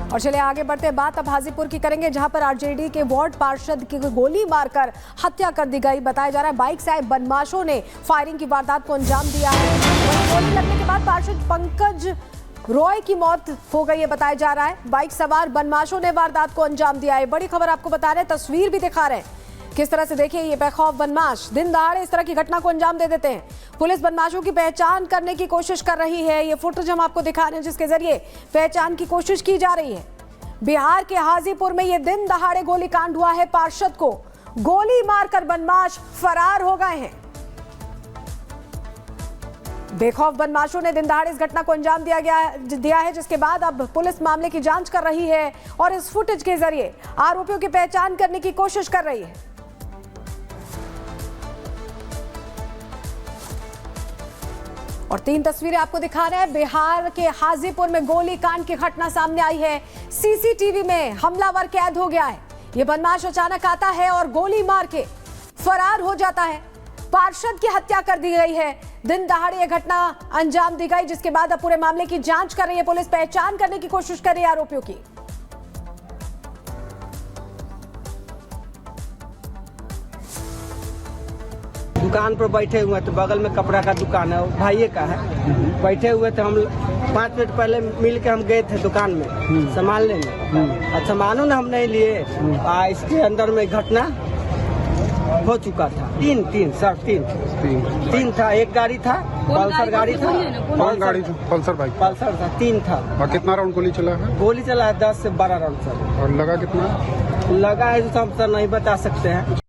और चले आगे बढ़ते बात अब हाजीपुर की करेंगे, जहां पर आरजेडी के वार्ड पार्षद की गोली मारकर हत्या कर दी गई। बताया जा रहा है बाइक से आए बदमाशों ने फायरिंग की वारदात को अंजाम दिया है। गोली लगने के बाद पार्षद पंकज रॉय की मौत हो गई है, बताया जा रहा है। बाइक सवार बदमाशों ने वारदात को अंजाम दिया है। बड़ी खबर आपको बता रहे हैं, तस्वीर भी दिखा रहे हैं किस तरह से। देखिए, ये बेखौफ बदमाश दिन दहाड़े इस तरह की घटना को अंजाम दे देते हैं। पुलिस बदमाशों की पहचान करने की कोशिश कर रही है। ये फुटेज हम आपको दिखा रहे हैं जिसके जरिए पहचान की कोशिश की जा रही है। बिहार के हाजीपुर में ये दिन दहाड़े गोलीकांड हुआ है। पार्षद को गोली मारकर बदमाश फरार हो गए हैं। बेखौफ बदमाशों ने दिन दहाड़े इस घटना को अंजाम दिया है, जिसके बाद अब पुलिस मामले की जांच कर रही है और इस फुटेज के जरिए आरोपियों की पहचान करने की कोशिश कर रही है। और 3 तस्वीरें आपको दिखा रहे हैं। बिहार के हाजीपुर में गोलीकांड की घटना सामने आई है। सीसीटीवी में हमलावर कैद हो गया है। यह बदमाश अचानक आता है और गोली मार के फरार हो जाता है। पार्षद की हत्या कर दी गई है। दिन दहाड़े यह घटना अंजाम दी गई, जिसके बाद अब पूरे मामले की जांच कर रही है पुलिस। पहचान करने की कोशिश कर रही है आरोपियों की। दुकान पर बैठे हुए तो बगल में कपड़ा का दुकान है, भाइये का है। बैठे हुए थे हम 5 मिनट पहले मिल के हम गए थे दुकान में सामान लेने। और सामानों ने हम नहीं लिए। इसके अंदर में घटना हो चुका था। तीन था। एक गाड़ी था, पल्सर गाड़ी था। कौन गाड़ी था? Pulsar bike? पल्सर था, 3 था। और कितना राउंड गोली चला है? गोली चला है 10 से 12 राउंड सर। और लगा कितना? लगा है तो हम सर नहीं बता सकते हैं।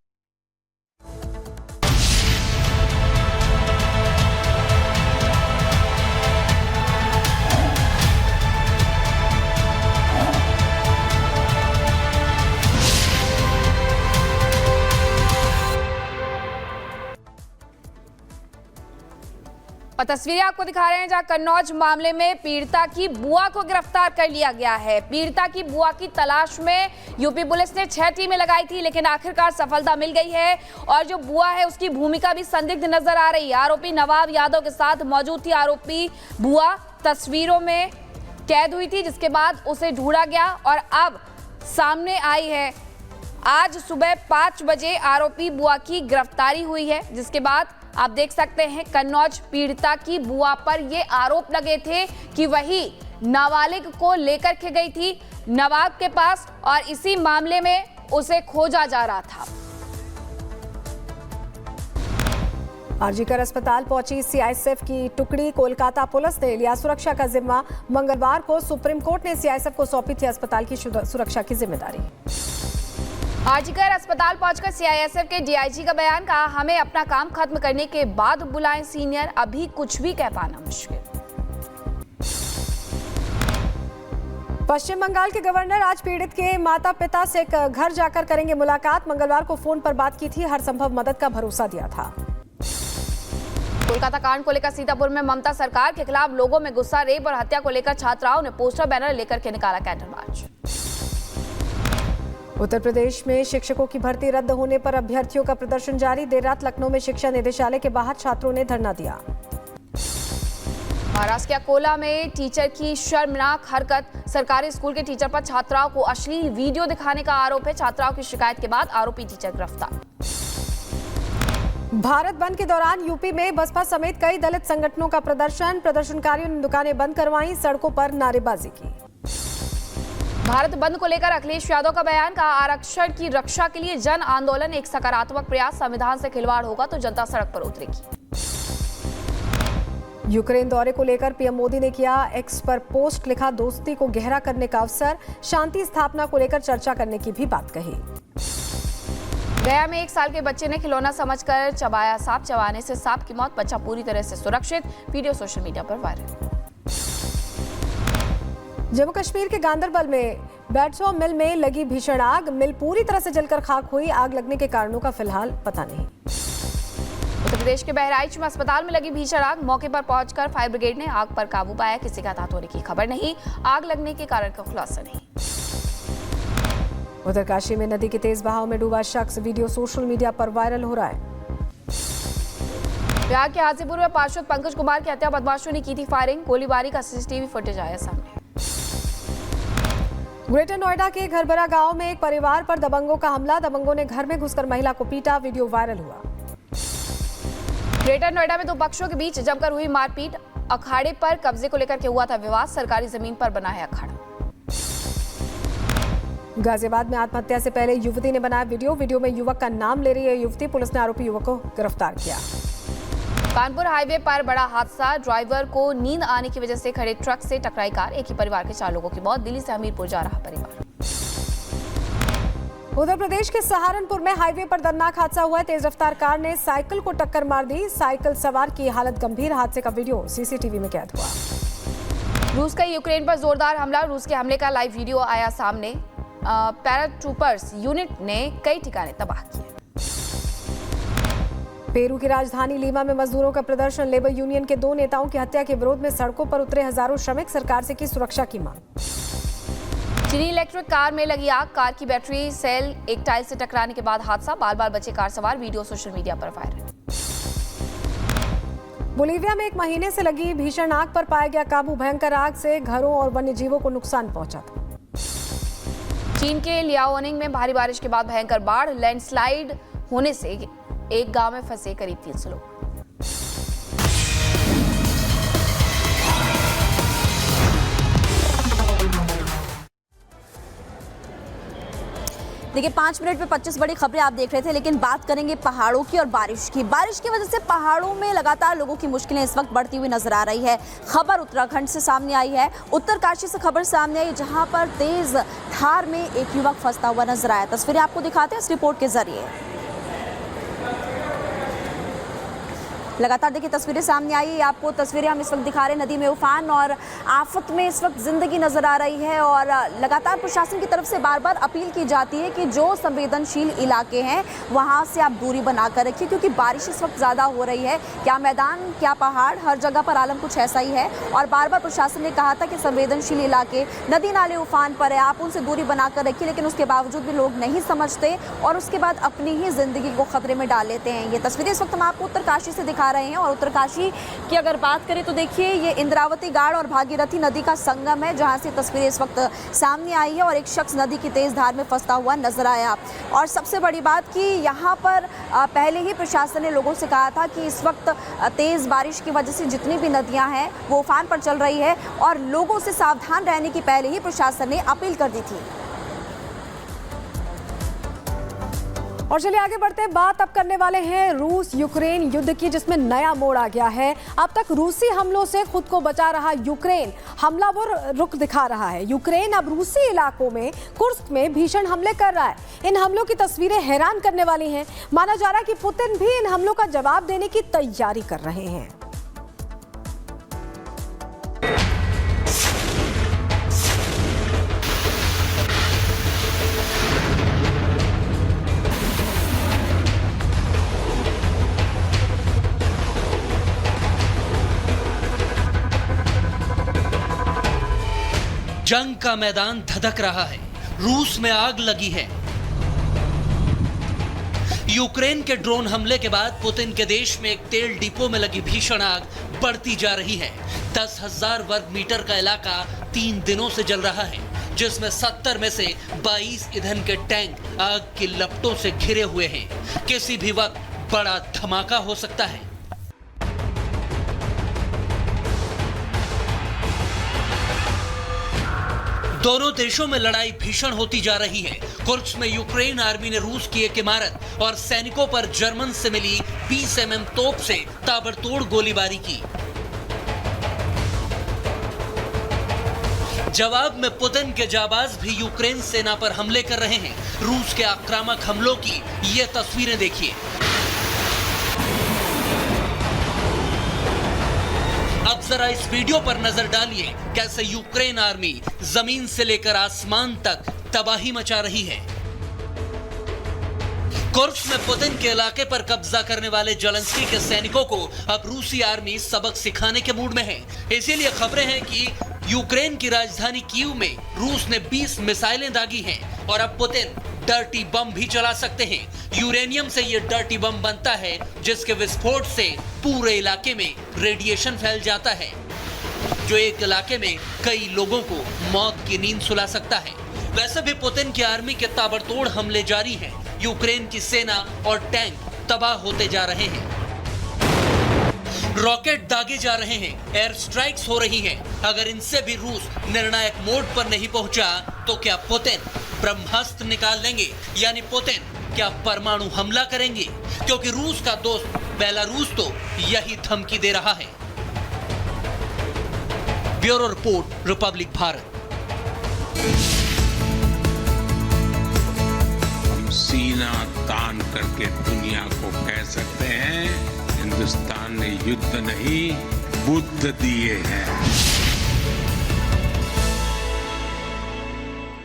और तस्वीरें आपको दिखा रहे हैं जहां कन्नौज मामले में पीड़िता की बुआ को गिरफ्तार कर लिया गया है। पीड़िता की बुआ की तलाश में यूपी पुलिस ने 6 टीमें लगाई थी, लेकिन आखिरकार सफलता मिल गई है। और जो बुआ है उसकी भूमिका भी संदिग्ध नजर आ रही है। आरोपी नवाब यादव के साथ मौजूद थी आरोपी बुआ, तस्वीरों में कैद हुई थी, जिसके बाद उसे ढूंढा गया और अब सामने आई है। आज सुबह 5 बजे आरोपी बुआ की गिरफ्तारी हुई है, जिसके बाद आप देख सकते हैं कन्नौज पीड़िता की बुआ पर ये आरोप लगे थे कि वही नाबालिग को लेकर के गई थी नवाब के पास और इसी मामले में उसे खोजा जा रहा था। आरजीकर अस्पताल पहुंची सीआईएसएफ की टुकड़ी। कोलकाता पुलिस ने लिया सुरक्षा का जिम्मा। मंगलवार को सुप्रीम कोर्ट ने सीआईएसएफ को सौंपी थी अस्पताल की सुरक्षा की जिम्मेदारी। आरजीकर अस्पताल पहुंचकर सीआईएसएफ के डीआईजी का बयान, कहा हमें अपना काम खत्म करने के बाद बुलाएं सीनियर, अभी कुछ भी कह पाना मुश्किल। पश्चिम बंगाल के गवर्नर आज पीड़ित के माता पिता से घर जाकर करेंगे मुलाकात। मंगलवार को फोन पर बात की थी, हर संभव मदद का भरोसा दिया था। कोलकाता कांड को लेकर सीतापुर में ममता सरकार के खिलाफ लोगों में गुस्सा। रेप और हत्या को लेकर छात्राओं ने पोस्टर बैनर लेकर के निकाला कैंडल मार्च। उत्तर प्रदेश में शिक्षकों की भर्ती रद्द होने पर अभ्यर्थियों का प्रदर्शन जारी। देर रात लखनऊ में शिक्षा निदेशालय के बाहर छात्रों ने धरना दिया। महाराष्ट्र के अकोला में टीचर की शर्मनाक हरकत। सरकारी स्कूल के टीचर पर छात्राओं को अश्लील वीडियो दिखाने का आरोप है। छात्राओं की शिकायत के बाद आरोपी टीचर गिरफ्तार। भारत बंद के दौरान यूपी में बसपा समेत कई दलित संगठनों का प्रदर्शन। प्रदर्शनकारियों ने दुकानें बंद करवाई, सड़कों पर नारेबाजी की। भारत बंद को लेकर अखिलेश यादव का बयान, कहा आरक्षण की रक्षा के लिए जन आंदोलन एक सकारात्मक प्रयास। संविधान से खिलवाड़ होगा तो जनता सड़क पर उतरेगी। यूक्रेन दौरे को लेकर पीएम मोदी ने किया एक्स पर पोस्ट, लिखा दोस्ती को गहरा करने का अवसर। शांति स्थापना को लेकर चर्चा करने की भी बात कही। गया में 1 साल के बच्चे ने खिलौना समझकर चबाया सांप। चबाने से सांप की मौत, बच्चा पूरी तरह से सुरक्षित। वीडियो सोशल मीडिया पर वायरल। जम्मू कश्मीर के गांदरबल में बैट्सो मिल में लगी भीषण आग। मिल पूरी तरह से जलकर खाक हुई। आग लगने के कारणों का फिलहाल पता नहीं। उत्तर प्रदेश के बहराइच में अस्पताल में लगी भीषण आग। मौके पर पहुंचकर फायर ब्रिगेड ने आग पर काबू पाया। किसी का हताहत होने की खबर नहीं। आग लगने के कारण का खुलासा नहीं। उधर काशी में नदी के तेज बहाव में डूबा शख्स। वीडियो सोशल मीडिया पर वायरल हो रहा है। बिहार के हाजीपुर में पार्षद पंकज कुमार की हत्या बदमाशों ने की थी फायरिंग। गोलीबारी का सीसीटीवी फुटेज आया सामने। ग्रेटर नोएडा के घरबरा गांव में एक परिवार पर दबंगों का हमला। दबंगों ने घर में घुसकर महिला को पीटा। वीडियो वायरल हुआ। ग्रेटर नोएडा में दो पक्षों के बीच जमकर हुई मारपीट। अखाड़े पर कब्जे को लेकर के हुआ था विवाद। सरकारी जमीन पर बना है अखाड़ा। गाजियाबाद में आत्महत्या से पहले युवती ने बनाया वीडियो में युवक का नाम ले रही है युवती। पुलिस ने आरोपी युवक को गिरफ्तार किया। कानपुर हाईवे पर बड़ा हादसा। ड्राइवर को नींद आने की वजह से खड़े ट्रक से टकराई कार। एक ही परिवार के 4 लोगों की मौत। दिल्ली से हमीरपुर जा रहा परिवार। उत्तर प्रदेश के सहारनपुर में हाईवे पर दर्दनाक हादसा हुआ है। तेज रफ्तार कार ने साइकिल को टक्कर मार दी। साइकिल सवार की हालत गंभीर। हादसे का वीडियो सीसीटीवी में कैद हुआ। रूस का यूक्रेन पर जोरदार हमला। रूस के हमले का लाइव वीडियो आया सामने। पैराट्रूपर्स यूनिट ने कई ठिकाने तबाह किए। पेरू की राजधानी लीमा में मजदूरों का प्रदर्शन। लेबर यूनियन के 2 नेताओं की हत्या के विरोध में सड़कों पर उतरे हजारों श्रमिक। सरकार से की सुरक्षा की मांग। चीनी इलेक्ट्रिक कार में लगी आग। कार की बैटरी सेल एक टाइल से टकराने के बाद हादसा। बाल बचे कार सवार। वीडियो सोशल मीडिया पर वायरल। बोलीविया में 1 महीने से लगी भीषण आग पर पाया गया काबू। भयंकर आग से घरों और वन्य जीवों को नुकसान पहुंचा था। चीन के लियाओनिंग में भारी बारिश के बाद भयंकर बाढ़। लैंडस्लाइड होने से एक गांव में फंसे करीब 300 लोग। देखिए 5 मिनट में 25 बड़ी खबरें आप देख रहे थे, लेकिन बात करेंगे पहाड़ों की और बारिश की। बारिश की वजह से पहाड़ों में लगातार लोगों की मुश्किलें इस वक्त बढ़ती हुई नजर आ रही है। खबर उत्तराखंड से सामने आई है। उत्तरकाशी से खबर सामने आई, जहां पर तेज धार में एक युवक फंसता हुआ नजर आया। तस्वीरें आपको दिखाते हैं इस रिपोर्ट के जरिए। लगातार देखिए तस्वीरें सामने आई। आपको तस्वीरें हम इस वक्त दिखा रहे हैं। नदी में उफान और आफत में इस वक्त जिंदगी नजर आ रही है और लगातार प्रशासन की तरफ से बार बार अपील की जाती है कि जो संवेदनशील इलाके हैं वहां से आप दूरी बनाकर रखिए, क्योंकि बारिश इस वक्त ज़्यादा हो रही है। क्या मैदान क्या पहाड़, हर जगह पर आलम कुछ ऐसा ही है। और बार बार प्रशासन ने कहा था कि संवेदनशील इलाके, नदी नाले उफान पर है, आप उनसे दूरी बनाकर रखिए, लेकिन उसके बावजूद भी लोग नहीं समझते और उसके बाद अपनी ही जिंदगी को खतरे में डाल लेते हैं। ये तस्वीरें इस वक्त हम आपको उत्तरकाशी से दिखा रहे हैं। और उत्तरकाशी की अगर बात करें तो देखिए ये इंद्रावती गाड़ और भागीरथी नदी का संगम है, जहां से तस्वीरें इस वक्त सामने आई है और एक शख्स नदी की तेज धार में फंसता हुआ नजर आया। और सबसे बड़ी बात कि यहाँ पर पहले ही प्रशासन ने लोगों से कहा था कि इस वक्त तेज बारिश की वजह से जितनी भी नदियां हैं वो उफान पर चल रही है और लोगों से सावधान रहने की पहले ही प्रशासन ने अपील कर दी थी। और चलिए आगे बढ़ते हैं। बात अब करने वाले हैं रूस यूक्रेन युद्ध की, जिसमें नया मोड़ आ गया है। अब तक रूसी हमलों से खुद को बचा रहा यूक्रेन हमलावर रुख दिखा रहा है। यूक्रेन अब रूसी इलाकों में कुर्स्क में भीषण हमले कर रहा है। इन हमलों की तस्वीरें हैरान करने वाली हैं। माना जा रहा है कि पुतिन भी इन हमलों का जवाब देने की तैयारी कर रहे हैं। जंग का मैदान धधक रहा है। रूस में आग लगी है। यूक्रेन के ड्रोन हमले के बाद पुतिन के देश में एक तेल डिपो में लगी भीषण आग बढ़ती जा रही है। 10,000 वर्ग मीटर का इलाका 3 दिनों से जल रहा है, जिसमें 70 में से 22 ईंधन के टैंक आग की लपटों से घिरे हुए हैं। किसी भी वक्त बड़ा धमाका हो सकता है। दोनों देशों में लड़ाई भीषण होती जा रही है। कुर्स्क में यूक्रेन आर्मी ने रूस की एक इमारत और सैनिकों पर जर्मन से मिली 20 mm तोप से ताबड़तोड़ गोलीबारी की। जवाब में पुतिन के जाबाज भी यूक्रेन सेना पर हमले कर रहे हैं। रूस के आक्रामक हमलों की ये तस्वीरें देखिए। अब जरा इस वीडियो पर नजर डालिए, कैसे यूक्रेन आर्मी जमीन से लेकर आसमान तक तबाही मचा रही है। कुर्स्क में पुतिन के इलाके पर कब्जा करने वाले जेलेंस्की के सैनिकों को अब रूसी आर्मी सबक सिखाने के मूड में है। इसीलिए खबरें हैं कि यूक्रेन की राजधानी कीव में रूस ने 20 मिसाइलें दागी हैं और अब पुतिन डर्टी बम भी चला सकते हैं। यूरेनियम से यह डर्टी बम बनता है, जिसके विस्फोट से पूरे इलाके में रेडिएशन फैल जाता है। जो एक इलाके में कई लोगों को मौत की नींद सुला सकता है। वैसे भी पुतिन की आर्मी के ताबड़तोड़ हमले जारी हैं। यूक्रेन की सेना और टैंक तबाह होते जा रहे हैं, रॉकेट दागे जा रहे हैं, एयर स्ट्राइक्स हो रही हैं। अगर इनसे भी रूस निर्णायक मोड पर नहीं पहुंचा तो क्या पुतिन ब्रह्मास्त्र निकाल लेंगे, यानी पुतिन क्या परमाणु हमला करेंगे? क्योंकि रूस का दोस्त बेलारूस तो यही धमकी दे रहा है। Bureau report, Republic Bharat. हम सीना तान करके दुनिया को कह सकते हैं, हिंदुस्तान ने युद्ध नहीं बुद्ध दिए हैं।